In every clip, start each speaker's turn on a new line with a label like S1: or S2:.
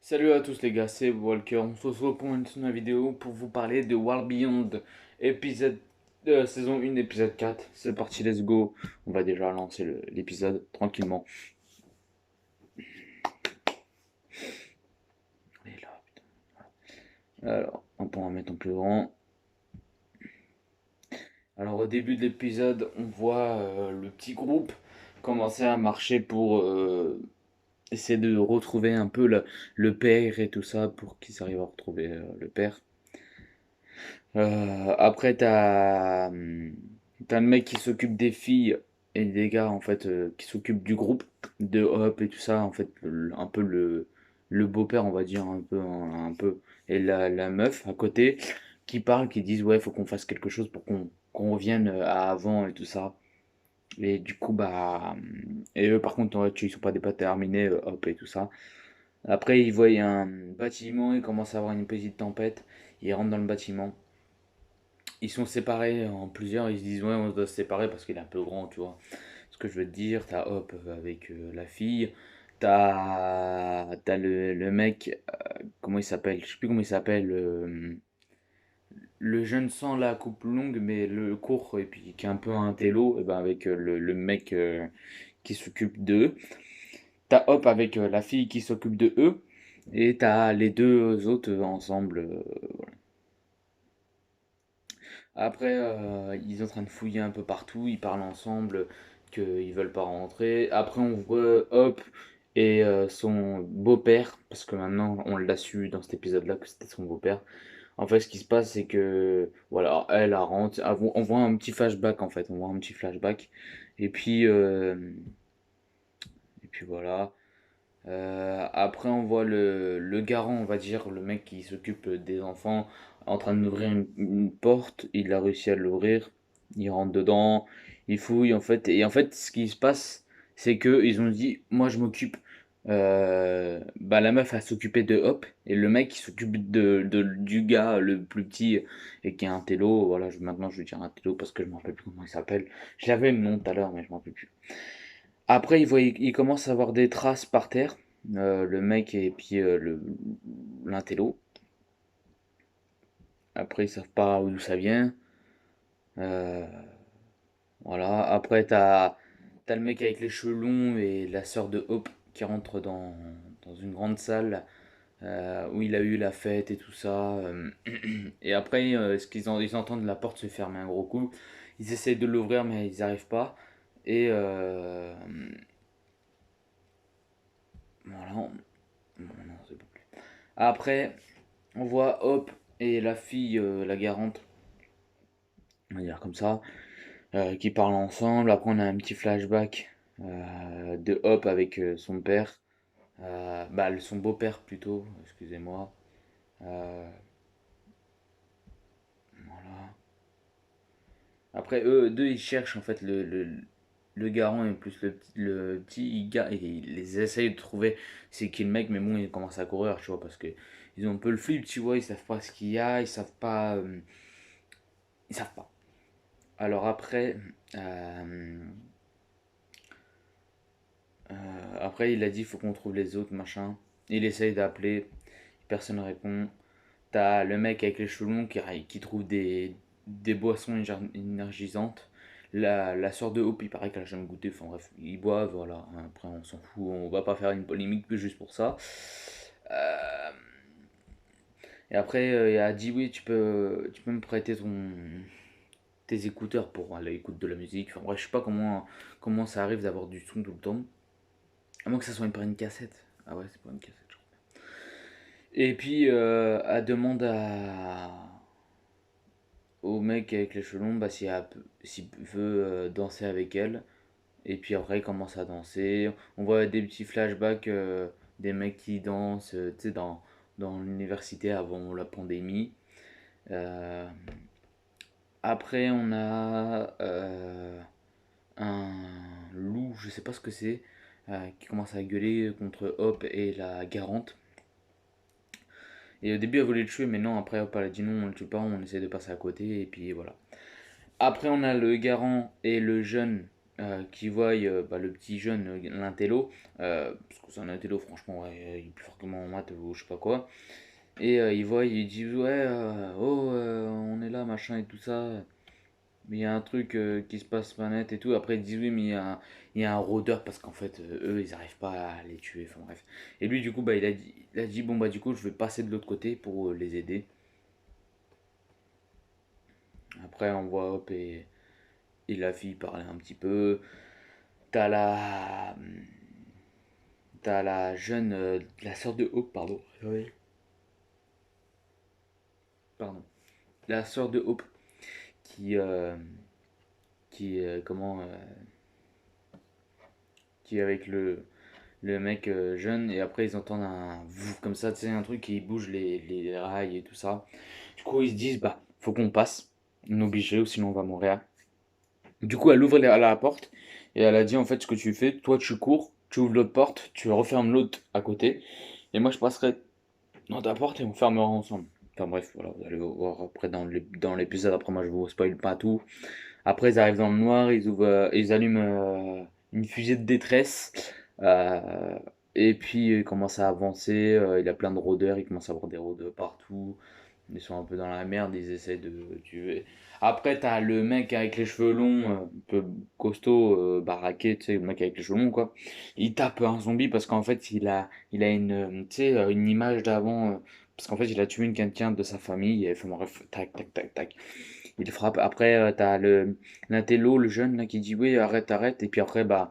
S1: Salut à tous les gars, c'est Walker. On se retrouve pour une nouvelle vidéo pour vous parler de World Beyond, épisode saison 1, épisode 4. C'est parti, let's go. On va déjà lancer l'épisode tranquillement. Et là, putain. Alors, on peut en mettre en plus grand. Alors, au début de l'épisode, on voit le petit groupe commencer à marcher pour essayer de retrouver un peu le père et tout ça pour qu'ils arrivent à retrouver le père. Après, t'as le mec qui s'occupe des filles et des gars en fait qui s'occupent du groupe de Hop et tout ça. En fait, un peu le beau-père, on va dire, un peu. Et la meuf à côté qui parle, qui disent ouais, faut qu'on fasse quelque chose pour qu'on revienne à avant et tout ça. Et du coup, et eux, par contre, ils sont pas déterminés, Hop et tout ça. Après, ils voient un bâtiment, ils commencent à avoir une petite tempête. Ils rentrent dans le bâtiment. Ils sont séparés en plusieurs, ils se disent ouais on doit se séparer parce qu'il est un peu grand, tu vois. Ce que je veux te dire, t'as Hop avec la fille, t'as le mec, comment il s'appelle? Je sais plus comment il s'appelle, le jeune sans la coupe longue mais le court et puis qui est un peu un télo, et ben avec le mec qui s'occupe d'eux. T'as Hop avec la fille qui s'occupe de eux, et t'as les deux autres ensemble. Après, ils sont en train de fouiller un peu partout, ils parlent ensemble qu'ils veulent pas rentrer. Après, on voit Hop et son beau-père, parce que maintenant on l'a su dans cet épisode-là que c'était son beau-père. En fait, ce qui se passe, c'est que voilà, elle rentre, on voit un petit flashback en fait, on voit un petit flashback. Et puis, euh, et puis voilà. Après, on voit le garant, on va dire, le mec qui s'occupe des enfants, en train d'ouvrir une porte. Il a réussi à l'ouvrir. Il rentre dedans, il fouille, en fait. Et en fait, ce qui se passe, c'est que ils ont dit, moi, je m'occupe. La meuf a s'occupé de Hop, et le mec, il s'occupe du gars le plus petit et qui est un télo. Voilà, maintenant, je vais dire un télo parce que je ne me rappelle plus comment il s'appelle. Je l'avais le nom tout à l'heure, mais je ne me rappelle plus. Après, il commence à avoir des traces par terre, le mec et puis l'intello. Après, ils savent pas d'où ça vient. Euh, voilà. Après, t'as le mec avec les cheveux longs et la sœur de Hope qui rentre dans une grande salle où il a eu la fête et tout ça. Et après, ils entendent la porte se fermer un gros coup. Ils essayent de l'ouvrir, mais ils n'y arrivent pas. Et voilà. Non, c'est bon. Après, on voit Hop et la fille, la Garante, on va dire comme ça, qui parlent ensemble. Après, on a un petit flashback de Hop avec son père, son beau-père plutôt, excusez-moi. Euh, voilà. Après, eux deux, ils cherchent en fait le garant et plus le petit gars, et ils les essayent de trouver c'est qui le mec, mais bon, ils commencent à courir, tu vois, parce que ils ont un peu le flip, tu vois, ils savent pas ce qu'il y a, ils savent pas. Ils savent pas. Alors après, après il a dit il faut qu'on trouve les autres, machin. Il essaye d'appeler, personne ne répond. T'as le mec avec les cheveux longs qui trouve des boissons énergisantes. La sœur de Hope, il paraît qu'elle a jamais goûté. Enfin bref, ils boivent, voilà. Après, on s'en fout, on va pas faire une polémique juste pour ça. Euh, et après, il a dit oui, tu peux me prêter tes écouteurs pour aller écouter de la musique. Enfin bref, je sais pas comment ça arrive d'avoir du son tout le temps. À moins que ça soit par une cassette. Ah ouais, c'est pas une cassette, je crois. Et puis, elle demande au mec avec les cheveux longs s'il veut danser avec elle. Et puis après, il commence à danser. On voit des petits flashbacks des mecs qui dansent, tu sais, dans l'université avant la pandémie. Euh, Après, on a un loup, je sais pas ce que c'est, qui commence à gueuler contre Hop et la Garante. Et au début, elle voulait le tuer, mais non, après, Hop, elle a dit non, on le tue pas, on essaie de passer à côté, et puis voilà. Après, on a le Garant et le jeune. qui voient bah, le petit jeune, l'intello, parce que c'est un intello, franchement, ouais, il est plus fort que moi en maths ou je sais pas quoi. Et ils voient, ils disent, ouais, oh, on est là, machin et tout ça. Mais il y a un truc qui se passe pas net et tout. Après, ils disent, oui, mais il y a un rôdeur parce qu'en fait, eux, ils arrivent pas à les tuer. Enfin bref. Et lui, du coup, bah, il a dit, bon, bah, du coup, je vais passer de l'autre côté pour les aider. Après, on voit Hop et la fille parler un petit peu. T'as la. T'as la jeune. La sœur de Hope, pardon. Oui. Pardon. La sœur de Hope qui. Comment. Qui est avec le mec jeune. Et après, ils entendent un. Vouf comme ça, tu sais, un truc qui bouge les rails et tout ça. Du coup, ils se disent, bah, faut qu'on passe. On est obligé, ou sinon on va mourir. Du coup, elle ouvre la porte. Et elle a dit, en fait, ce que tu fais, toi, tu cours. Tu ouvres l'autre porte. Tu refermes l'autre à côté. Et moi, je passerai dans ta porte et on fermera ensemble. Enfin bref, voilà, vous allez voir après dans l'épisode. Après, moi, je vous spoil pas tout. Après, ils arrivent dans le noir, ils allument une fusée de détresse. euh, et puis, ils commencent à avancer. Il y a plein de rôdeurs, ils commencent à avoir des rôdeurs partout. Ils sont un peu dans la merde, ils essaient de tuer. Après, t'as le mec avec les cheveux longs, un peu costaud, baraqué, tu sais, le mec avec les cheveux longs, quoi. Il tape un zombie parce qu'en fait, il a une, tu sais, une image d'avant. Parce qu'en fait, il a tué quelqu'un de sa famille. Et fait, bref, tac, tac, tac, tac. Il frappe. Après, t'as l'intello, le jeune, là, qui dit oui, arrête, arrête. Et puis après, bah,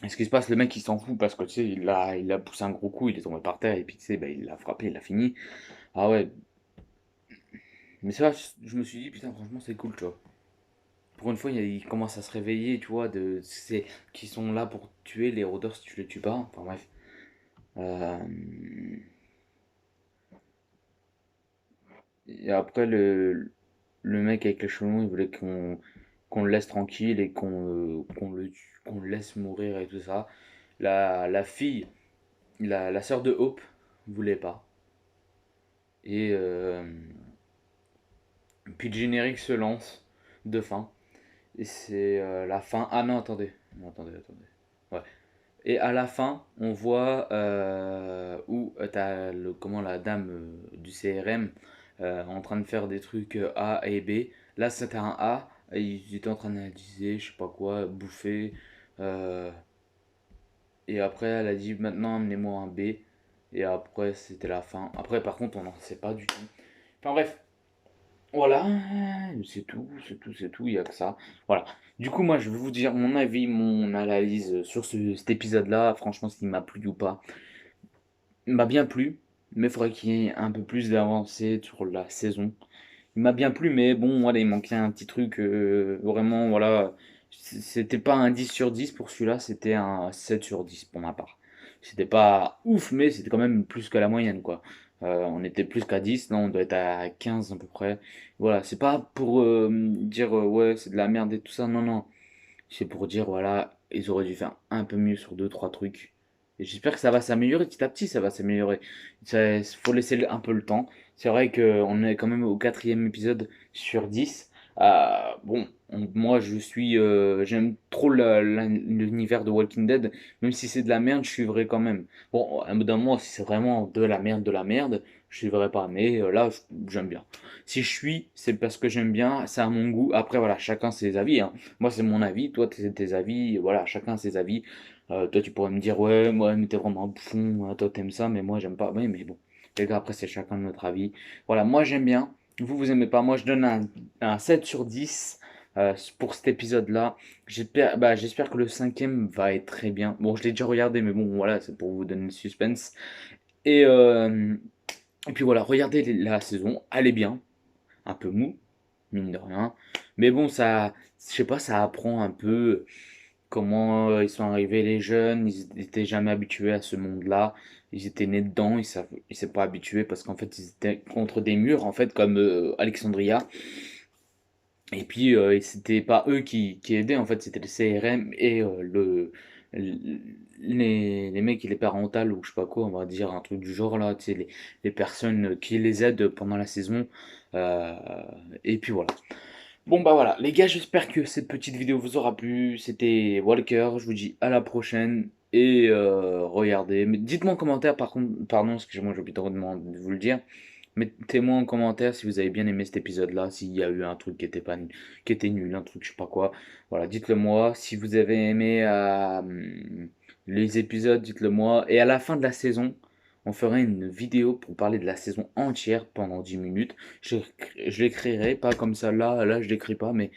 S1: ce qui se passe, le mec, il s'en fout parce que, tu sais, il a poussé un gros coup, il est tombé par terre. Et puis, tu sais, bah, il l'a frappé, il l'a fini. Ah ouais, mais ça, je me suis dit, putain, franchement, c'est cool, tu vois. Pour une fois, ils commencent à se réveiller, tu vois, qui sont là pour tuer les rôdeurs si tu les tues pas. Enfin bref. Euh, et après, le mec avec les cheveux longs, il voulait qu'on le laisse tranquille et qu'on le laisse mourir et tout ça. La fille, la sœur de Hope, voulait pas. Et puis le générique se lance de fin. Et c'est la fin. Ah non, attendez. Non, attendez, attendez. Ouais. Et à la fin, on voit où t'as comment la dame du CRM en train de faire des trucs A et B. Là, c'était un A. Et ils étaient en train d'analyser, je sais pas quoi, bouffer. euh, et après, elle a dit maintenant, amenez-moi un B. Et après, c'était la fin. Après, par contre, on n'en sait pas du tout. Enfin bref, voilà, c'est tout, c'est tout, c'est tout, il n'y a que ça. Voilà. Du coup, moi, je vais vous dire mon avis, mon analyse sur cet épisode-là. Franchement, s'il m'a plu ou pas. Il m'a bien plu, mais il faudrait qu'il y ait un peu plus d'avancée sur la saison. Il m'a bien plu, mais bon, voilà, il manquait un petit truc. Vraiment, voilà. C'était pas un 10 sur 10 pour celui-là, c'était un 7 sur 10 pour ma part. C'était pas ouf, mais c'était quand même plus que la moyenne, quoi. On était plus qu'à 10, là on doit être à 15 à peu près. Voilà, c'est pas pour dire ouais, c'est de la merde et tout ça, non, non. C'est pour dire, voilà, ils auraient dû faire un peu mieux sur deux trois trucs. Et j'espère que ça va s'améliorer petit à petit, ça va s'améliorer. Il faut laisser un peu le temps. C'est vrai qu'on est quand même au quatrième épisode sur 10. Bon, moi j'aime trop l'univers de Walking Dead, même si c'est de la merde, je suivrai quand même. Bon, à un bout d'un moment, si c'est vraiment de la merde, je suivrai pas, mais là, j'aime bien. Si je suis, c'est parce que j'aime bien, c'est à mon goût. Après, voilà, chacun ses avis, hein. Moi, c'est mon avis, toi, c'est tes avis, voilà, chacun ses avis. Toi, tu pourrais me dire, ouais, moi, mais t'es vraiment un bouffon, toi, t'aimes ça, mais moi, j'aime pas. Oui, mais bon, les gars, après, c'est chacun notre avis. Voilà, moi, j'aime bien, vous aimez pas. Moi, je donne un 7 sur 10 pour cet épisode-là. J'espère que le cinquième va être très bien. Bon, je l'ai déjà regardé, mais bon, voilà, c'est pour vous donner le suspense. Et, euh, et puis voilà, regardez la saison, elle est bien, un peu mou, mine de rien. Mais bon, ça, je sais pas, ça apprend un peu comment ils sont arrivés les jeunes. Ils n'étaient jamais habitués à ce monde-là. Ils étaient nés dedans, ils s'étaient pas habitués parce qu'en fait, ils étaient contre des murs, en fait, comme Alexandria. Et puis, c'était pas eux qui aidaient, en fait, c'était le CRM et le- les mecs et les parentales, ou je sais pas quoi, on va dire un truc du genre là, tu sais, les personnes qui les aident pendant la saison. Euh, et puis voilà. Bon bah voilà, les gars, j'espère que cette petite vidéo vous aura plu. C'était Walker, je vous dis à la prochaine. Et regardez, mais dites-moi en commentaire par contre, pardon, excusez-moi, j'ai oublié de vous le dire. Mettez-moi en commentaire si vous avez bien aimé cet épisode-là, s'il y a eu un truc qui était pas, qui était nul, un truc je sais pas quoi. Voilà, dites-le moi. Si vous avez aimé les épisodes, dites-le moi. Et à la fin de la saison, on ferait une vidéo pour parler de la saison entière pendant 10 minutes. Je l'écrirai, pas comme ça, là je l'écris pas, mais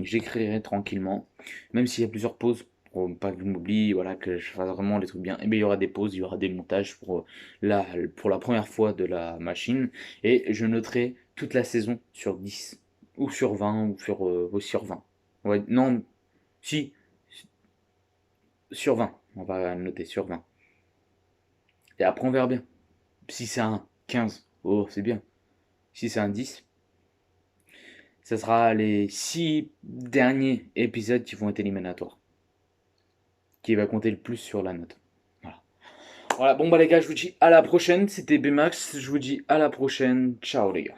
S1: j'écrirai tranquillement. Même s'il y a plusieurs pauses, pour pas que je m'oublie, voilà, que je fasse vraiment les trucs bien. Et bien il y aura des pauses, il y aura des montages pour la première fois de la machine. Et je noterai toute la saison sur 10 ou sur 20 ou sur 20. Ouais, non, si, sur 20. On va noter sur 20. Et après, on verra bien. Si c'est un 15, oh, c'est bien. Si c'est un 10, ça sera les 6 derniers épisodes qui vont être éliminatoires. Qui va compter le plus sur la note. Voilà. Voilà, bon bah les gars, je vous dis à la prochaine. C'était Bmax. Je vous dis à la prochaine. Ciao les gars.